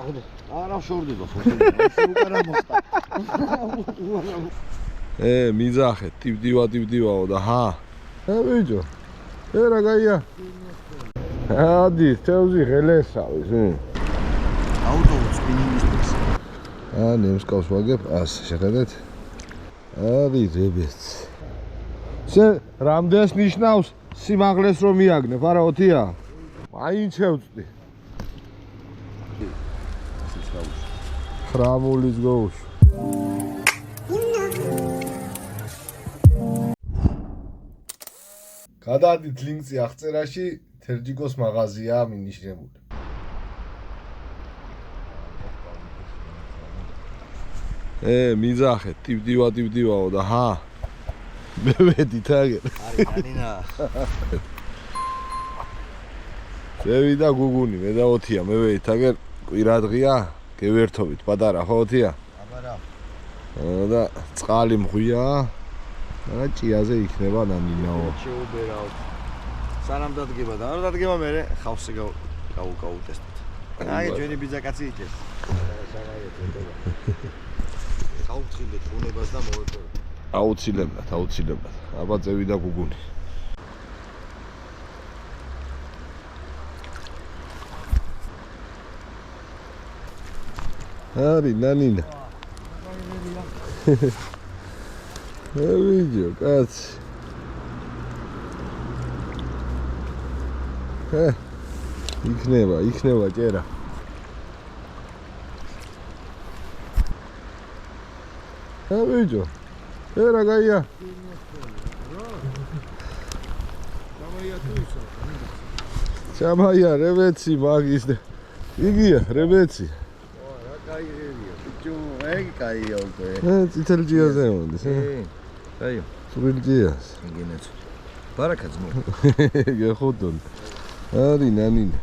არა შორდი და ხო უკარა მოხდა მიძახეთ ტივდივაო და ჰა ბიჭო რა გაია ადი თევზი ღელესავის აუტო სპინინგის ნემსკავს ვაგებ ასე შეხედეთ არი რებეც შე რამდენს ნიშნავს სიმაღლეს რომ მიაგნებ არა 20-ა მაინც შევწდი ხრამულის გოუში გადადით ლინკი აღწერაში თერჯიკოს მაღაზია მინიშნებული მიძახეთ ტივდივაო და ჰა მე ვედით აგერ არის ანინა წევი და გუგუნი მე და 20-ა მე ვედით აგერ კვირადღია გევერთობით პატარა ხო 20-ა აბარა და წყალი მღვია და ჭიაზე იქნება ნანინაო შეუბერავ სანამ დადგება და არ დადგება მე ხავსი გავუტესტოთ აი ჩვენი ბიძაკაცი იქეს გავუთხილეთ უნებას და მოვეწოოთ აუცილებლად აბა წევი და გუგუნი არი ნანინა ვიდეო კაცი იქნება ჭერა ვიდეო რა გაია ჩამაია რებეცი მაგის იგია რებეცი რა кайერია ბიჭო ეგ кайია უკვე წითელ ჯიაზე მომდის კაიო სულ ჯიას გინეც ბარაკა ძმო გეხოდონ არი ნანინა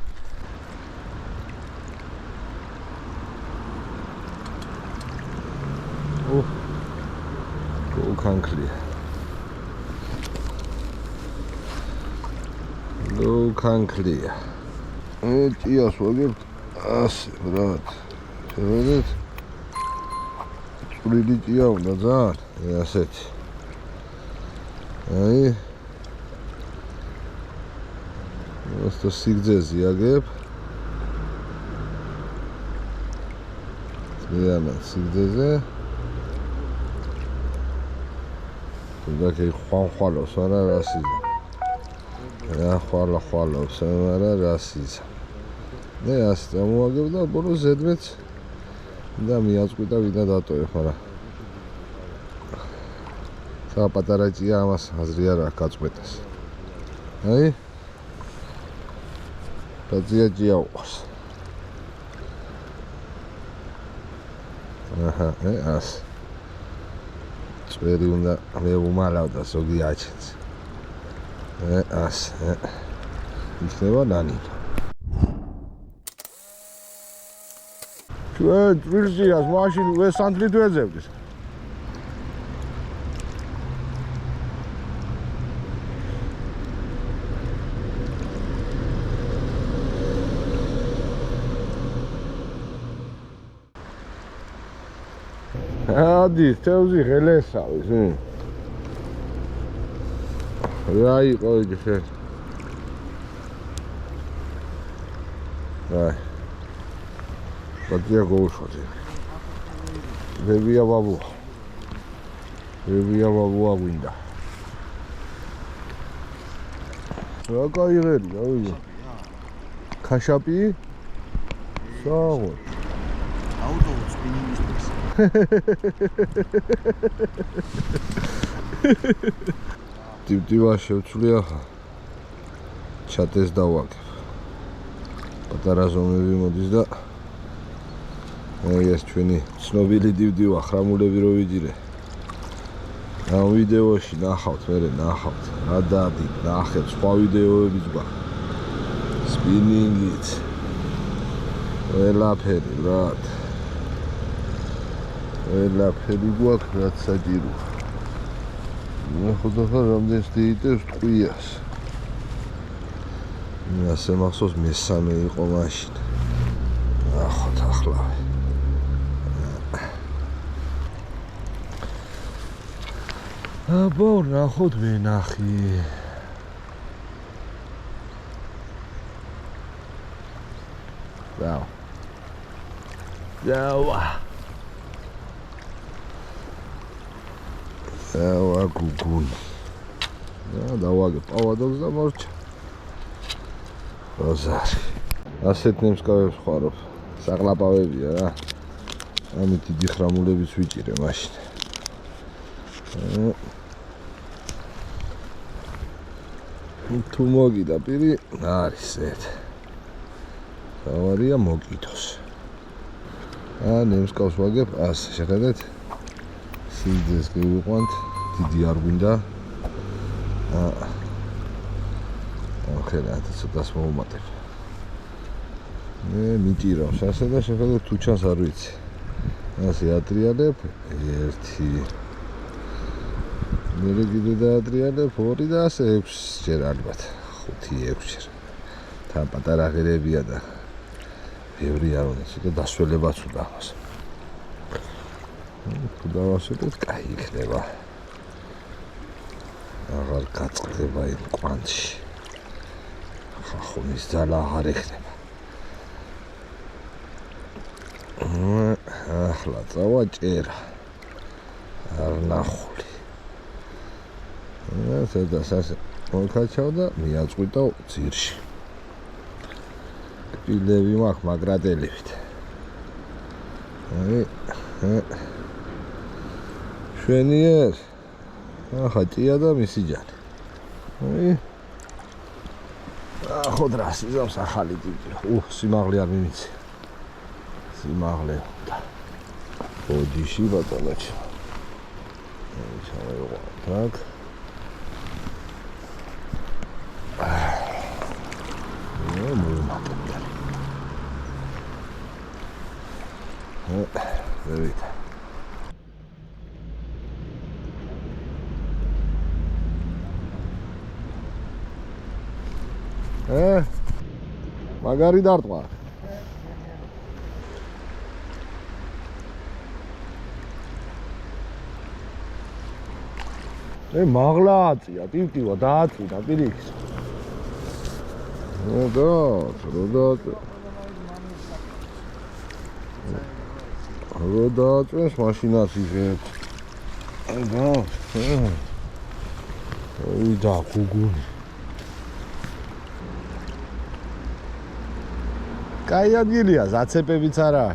ლოქანკლია ჭიას ვაგებთ ასე ბრატ შევედეთ წვრილი ჭია უნდა ძალიან ასეთი აი просто სიგძეზე აგებ ძალიან სიგძეზე და კი ხვალოს არა რასიზა რა ხვალოს არა რასიზა მე ასე წამოაგებ და ბოლოს ზედმეც და მიაწყვიტა ვიდა დატოვებ მაგრამ სა პატარა ჭია ამას აზრი არ აქვს გაწყვეტას აი ჭია უყურს აჰა ასე წვერი უნდა მე უმალავდა ზოგი აჩენს ასე იქნება ნანინა ჩვენ წვირზიას მაშინ ვესანთლით ვეძებდით ადი თევზი ღელესავის რა იყო იგი შე აი ბადია გოუშოთი ვებია ბაბუ აგვინდა რა გაიღერია ვიგო ქაშაპი საღო აუტო სპინინგის ტივტივა შევცვლი ახლა ჩატეს დავაგებ პატარა ზომები მოდის და ეს ჩვენი ცნობილი ტივტივა ხრამულები რო ვიჯირე ამ ვიდეოში ნახავთ რა დადით ნახეთ სხვა ვიდეოებიც გვაქვს სპინინგით ყველაფერი ბრატ ყველაფერი გვაქვს რაც საჭიროა ხოდა რამდენს დიიტევს ტყვიას ასე მახსოვს მესამე იყო მაშინ ნახოთ ახლა. აბა ნახოთ ვენახი. დავა. დავა გუგუნი. დავაგე პავადობს და მორჩა. როზარი. ასეთ ნემსკავებს ხარობ. საყლაპავებია რა. ამით დიდი ხრამულებიც ვიჭირე მაშინ. თუ მოგიდა პირი არის ეს. დავარია მოგიდოს. ნემსკავს ვაგებ ასე შეხედეთ. სიძეს გივიყვანთ, დიდი არ გვინდა. ახლა ცოტას მოუმატებ. მე მიჭირავს ასე და შეხედეთ თუ ჩანს არ ვიცი. ასე ატრიალებ 1 მე კიდე დაატრიალებ 2 და ასე 6 ჯერ ალბათ 5-6 ჯერ. თან პატარა ღერებია და ბევრი არ უნდა ცოტა დასველებაც უნდა ამას. თუ დავასვეტეთ, კაი იქნება. აღარ გაწყდება იმ კვანტში. ხახუნის ძალა აღარ ეხება. ახლა წავაჭერა. არ ნახული. სადაც ასე მოვქაჩავ და მიაწყვიტავ ძირში. კბილები მაქვს მაგრატელივით. შვენიერ. ახლა ჭია და მისი ჯანი. ახოდ რა სიზავს ახალი ტიპი. სიმაღლე არ მიმიცი. სიმაღლე უნდა. ბოდიში ბატონოჩი. ჩავეღო. так. Давид. მაგარი დარტყვა. მაღლა აწია, ტივტივა დააწვიდა პირიქს. რო დააწვეს მაშინაც იღებს. და გუგუნი. კაი ადგილია, ზაცეპებიც არა.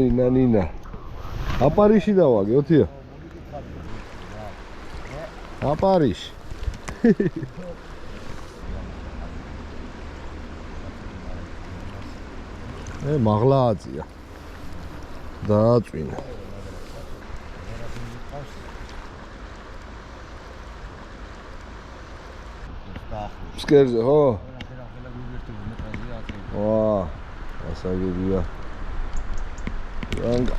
Nina, Nina. Apariși da wag, eu tia. Apariși. მაღლა აწია. დააწვინა. სკერზე, ხო? ვა, ასაგებია. Ranga.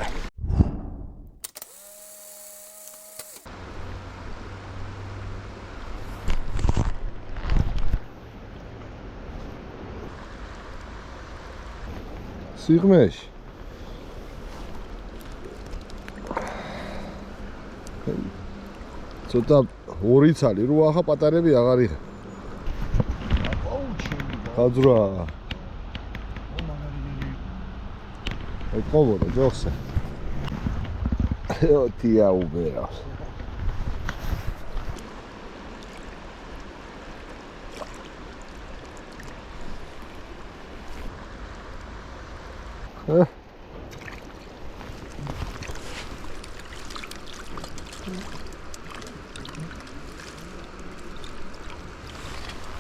Sığmış. Ცოტა ორი ცალი რო ახა პატარები აღარ იღებ. ხაძრა. Ai comodo, giusto? Io ti auguro.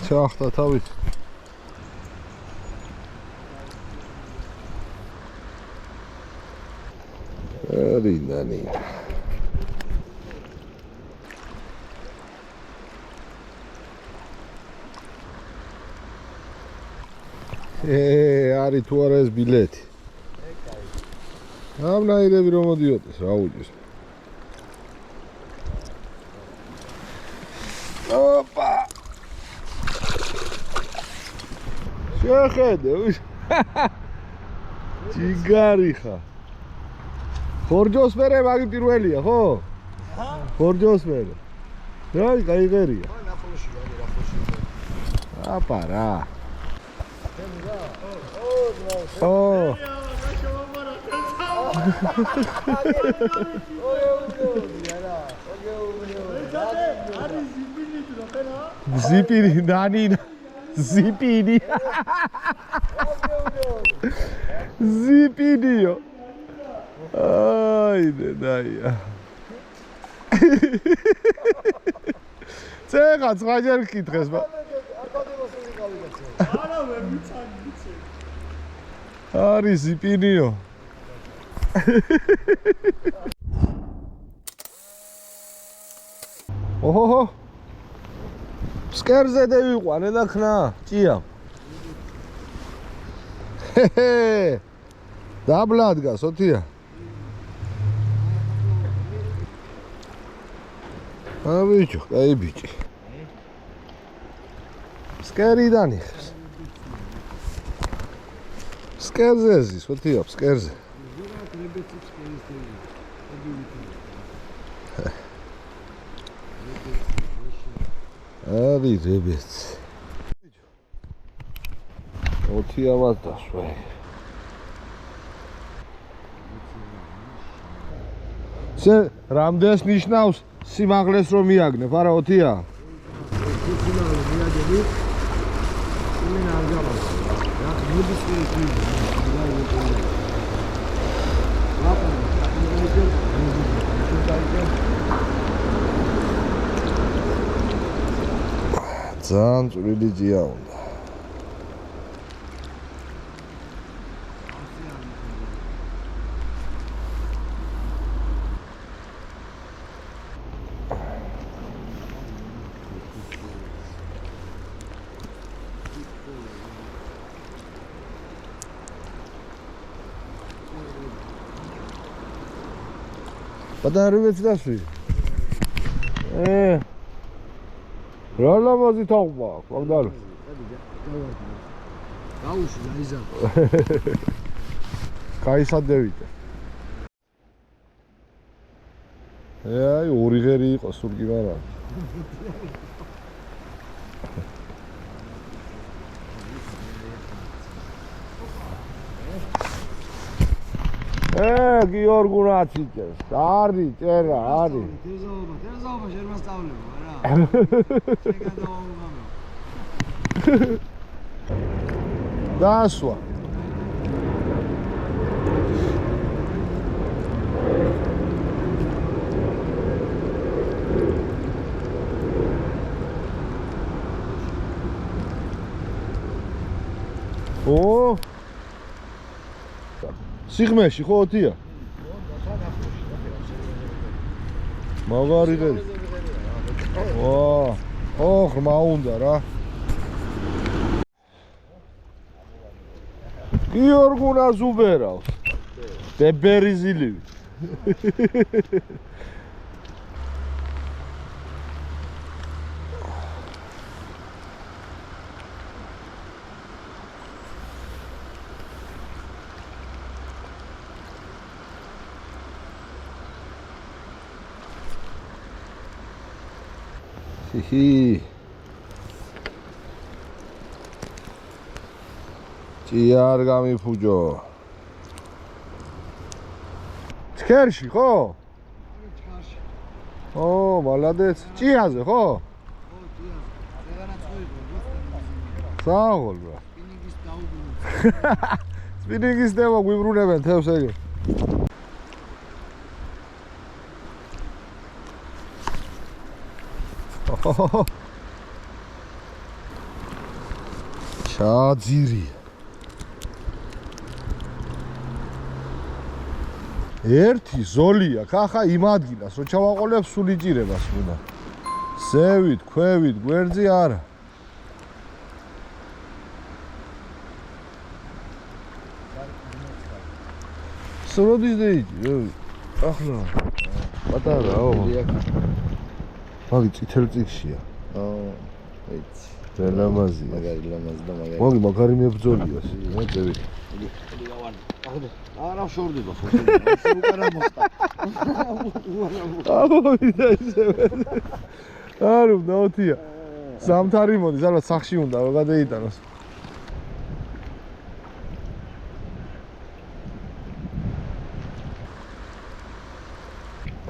ჩახტა თავით. რინანი. არის თუ არა ეს ბილეთი. ამნაირები რომ მოდიოდეს, რა უჯეს. ოპა! შეხედე, ჯიგარი ხა. ხორჯოს მერე მაგი პირველია, ხო? ჰა? ხორჯოს მერე. რაი, გაიღერია. აპა რა. Zipini, nani, zipini. Zipini. Ay, dedaya. Cega, წვაჯერ კითხეს, მა. არა, ვერ მიცაგიცე. არის ზიპინიო. ოჰო. სკერზე დავიყვანე და ხნა, ჭია. დაბლადგას, ოთია. ბიჭო, აი ბიჭი. სკერიდან იხებს. სკერზე ზის, ოთია, სკერზე. აი რებეც. ოთია მათაშვა. შე რამდენს ნიშნავს სიმაღლეს რომ მიაგნებ, არა ოთია? სიმაღლე მიაგები. იმენ არ გამარჯვა. რა მოდის ეს ძალიან წვრილი ჯია უნდა. Padarıvets nasıl? Rala mazı tavuk bak, bakalım. Kavuş, Kaysa. Kaysa devite. Ay, origeri qasur gimara. გიორგუნაციკეს. არის, წერა, არის. თეზაობა შემასწავლება, რა. შეგადაუგამო. დასვა. ო სიღმეში ხო ოდია? მაგარი ღერი. ო, ხმა უნდა რა. გიორგუნას უბერავს. დებერიზილივი. ჰი ჭია არ გამიფუჯო ჩქერში ხო? ჩქარში. ო, მალადეც. ჭიაზე ხო? ო, ჭიაზე. აღანაც ხოიბო. სააღოლ რა. სპინინგის დაუბრუნდა. სპინინგის დევა გვიბრუნებენ თევს ეგ. ჩაძირი. ერთი ზოლია, ხახა იმ ადგილას, რო ჩავაყოლებ სულ იჭირებას უნდა. ზევით, ქვევით, გვერდზე არა. სროდის დაიჭი, ახლა. პატარაო. მაგი წითელ წიგშია. ეიცი. ლამაზია. მაგარი ლამაზი და მაგარი. მაგი მაგარი მებრძოლია, მე წევით. არა შორდება ხო? ისე უკარა მოხდა. ამოვიდა ისევე. არო, ნაოთია. სამთარი მოდის, ალბათ სახში უნდა რომ გადაიტანოს.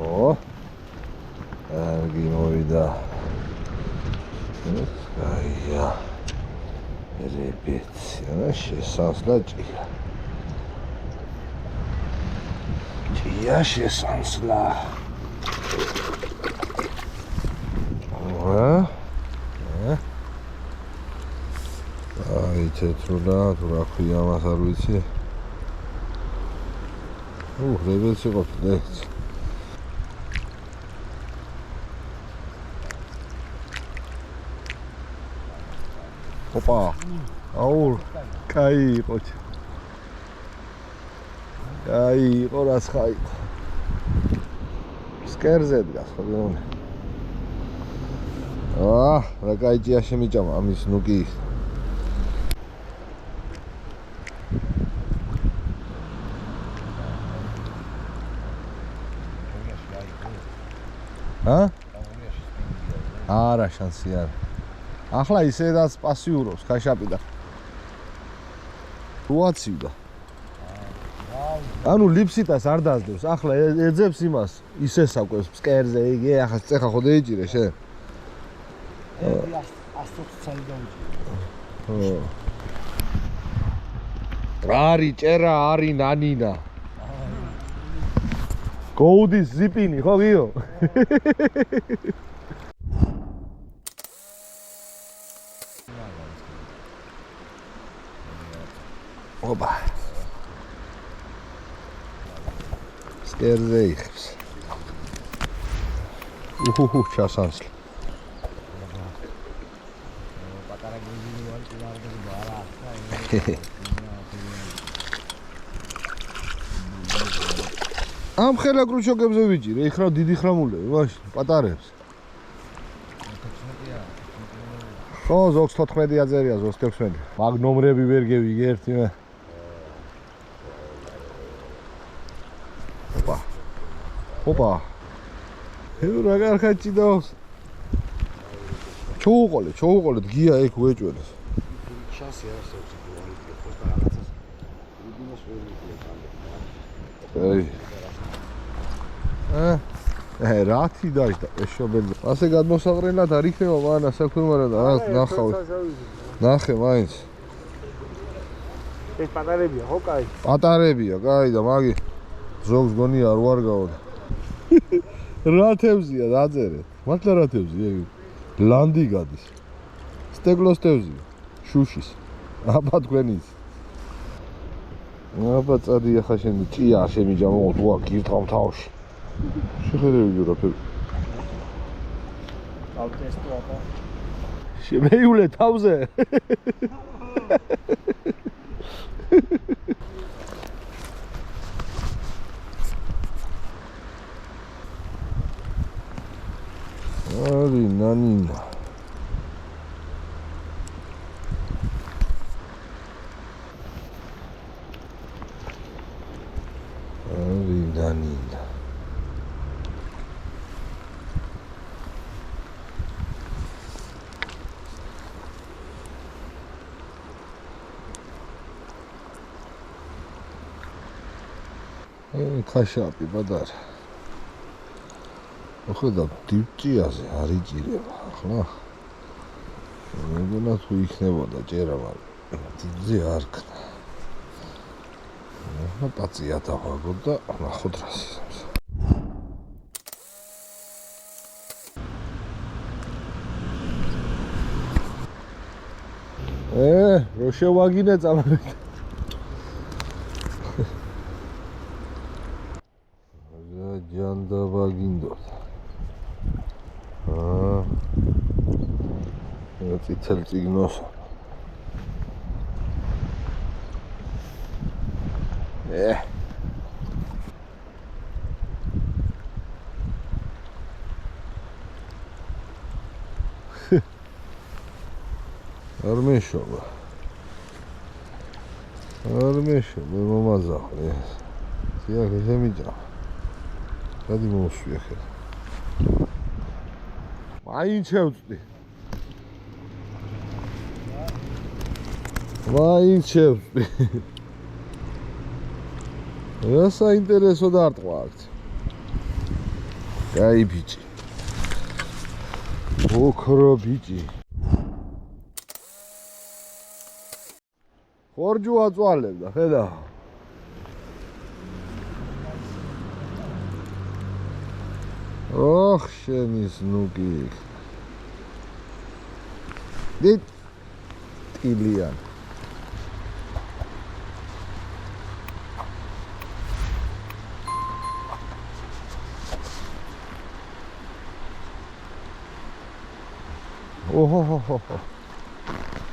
ო. კარგი მოვიდა. აია. რეპეტია, შესასლა ჭია. ჭია შესასლა. აი თეთრულა, თუ რა ქვია მას არ ვიცი. რეპეტი ყოფილა ეს. ოპა. აუ, კაი იყო. კაი იყო რაც ხაი. სკერზე დგას ხო გონი. რა კაი ჭია შემიჭამა ამის ნუკი. არა შანსი არა. ახლა ისედაც პასიურობს ხაშაპი და უაცივდა. ანუ ლიფსიტას არ დაძდებს. ახლა ეძებს იმას, ისე საკვებს ფსკერზე, იგი ახლა წეხა ხო დაიჭირე შენ? 120 წელი დაუჭირე. არი ჭერა, არი ნანინა. გოუდის ზიპინი ხო გიო? ოპა. სკერზე იხებს. ჩასანსლი. პატარა გუზინი ვარ კიდევ არა. ამ ხელა კრუჩოკებზე ვიჭირე, ეხლა დიდი ხრამულები, მაშინ პატარებს. ხო, ზოგს 14 აძერია, ზოგს 16. მაგ ნომრები ვერ გევიგე ერთი მე. ოპა. რა კარგად ჭიდავს. ჩოუყოლე, გია ეგ უეჭვენეს. შანსი არის აქვს კვალიტეტი, ხო და რაღაცას რუდინოს ვერ მიყოლე. რათი დაждდა ეშობელი. ასე გადმოსაყრელად არ იქნება მანა საქმე და რა ნახავ. ნახე მაინც. ეს პატარებია, ხო კაი? პატარებია, კაი და მაგი ზოგს გონი არ ვარგაო. რათევზია დაწერეთ. მართლა რათევზია იგი. ლანდი გადის. სტეკლოს თევზია. შუშის. აბა თქვენიც. აბა წადი ახლა შენ ჭია შემიჯამო თუა გირტყავ თავში. შეხედები ჯურაფები. ავტესტო აბა. შემეიულე თავზე. არი ნანინა. არი ნანინა. ხაშაპი პატარა. ხედავ დივჭიაზე არ იჭირება ახლა. მეგონა თუ იქნებოდა ჭერა, მაგრამ დიდზე არ ქნა. ახლა პაწია დავაგო და ნახოთ რა სიზამს. რო შევაგინე წამებით. ჯანდაბა გინდოთ. წითელ წიგნოს. არ მეშობა. მომაზახე. სიახე შემიჭა. გადი მოსვი ახლა. მაინც შევწდი. რა საინტერესო დარტყვა აქ. კაი ბიჭი. ოქრო ბიჭი. ხორჯუ აწვალებდა, ხედა. ოხ, შენის ნუკი. დით ტილიან. ოჰო.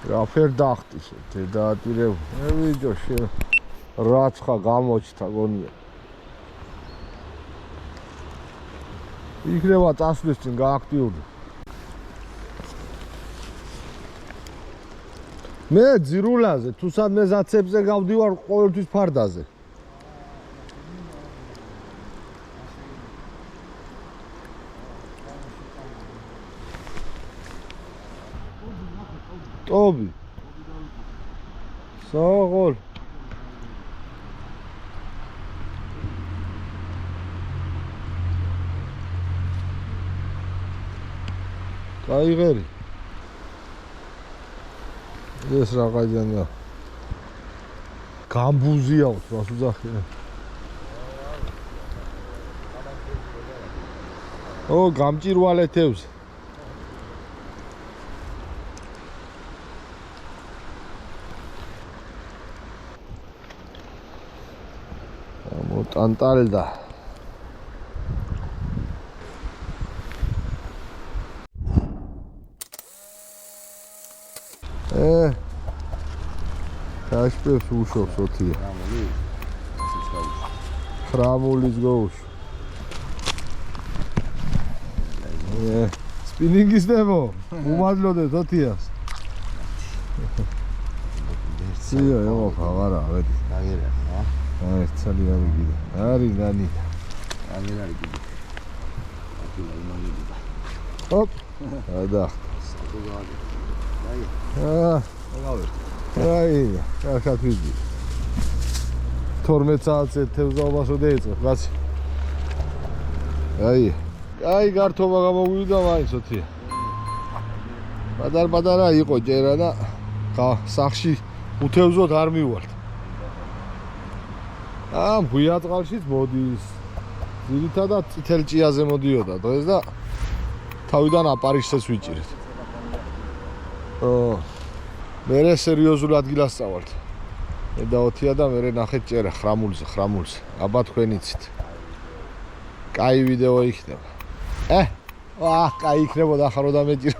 რა ფერ დახტის დედაატირებ. ვიდეო რაცხა გამოჩთა გონია. იქნება წასვლის წინ გააქტიურდა. მე ძირულაზე თუ სადმე ზაცებზე გავდივარ ყოველთვის ფარდაზე. ტობი. საღოლ. გაიღერი. ეს რაღაცა. გამბუზია ვთქვას უძახია. გამჭირვალეთებს. მოტანტალდა. კაშპებს უშობს ოთია. ხრამულის გოუშ. სპინინგის დემო. უმადლოდეთ ოთიას. სიო, ხავარა, ვედი. დაგერა, ძალიან გიგი. არის ნანი. დაგერა გიგი. ოპ. ადა. აი, კარგად ვიძი. 12 საათზე თევზაობას რო დაიწყე, კაცი. აი, გართობა გამოგვივიდა მაინც ოთია. პატარ-პატარა იყო ჯერა და სახში უთევზოდ არ მივალთ. ბუიაწყალშიც მოდის. ძირითადად წითელ ჭიაზე მოდიოდა დღეს და თავიდან აპარიშსეს ვიჭირეთ. მერე სერიოზულ ადგილას წავალთ. მე და ოთია და მერე ნახეთ ჭერა ხრამულზე. აბა თქვენ იცით. კაი ვიდეო იქნება. კაი იქნებოდა ახლა რომ დამეჭირე.